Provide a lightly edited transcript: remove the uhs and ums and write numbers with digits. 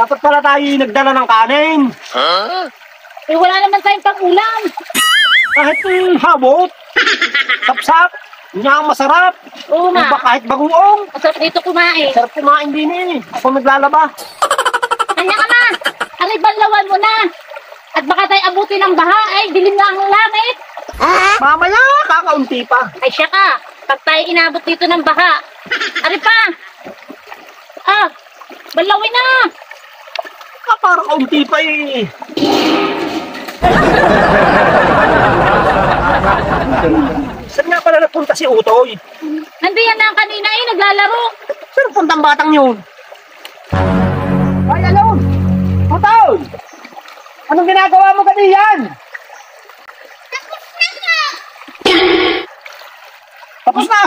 Dapat pala tayo nagdala ng kanin. Eh, wala naman tayong pang-ulam. Kahit habot, sapsap, yun ang masarap. Oo nga. Iba kahit bagoong. Masarap dito kumain. Sarap kumain din eh. Ako naglalaba. Kanya ka na. Aribanlawan mo na. At baka tayo abutin ng baha. Ay, dilim na ang langit. Mamaya, kakaunti pa. Ay, siya ka. Pag tayo inabot dito ng baha. Ari pa. Balawin na. Parang kaunti pa eh. Saan nga pala nagpunta si Utoy? Nandiyan na kanina eh, naglalaro. Saan puntang batang yun? Ay, alon! Utoy! Anong ginagawa mo kaniyan? Tapos na!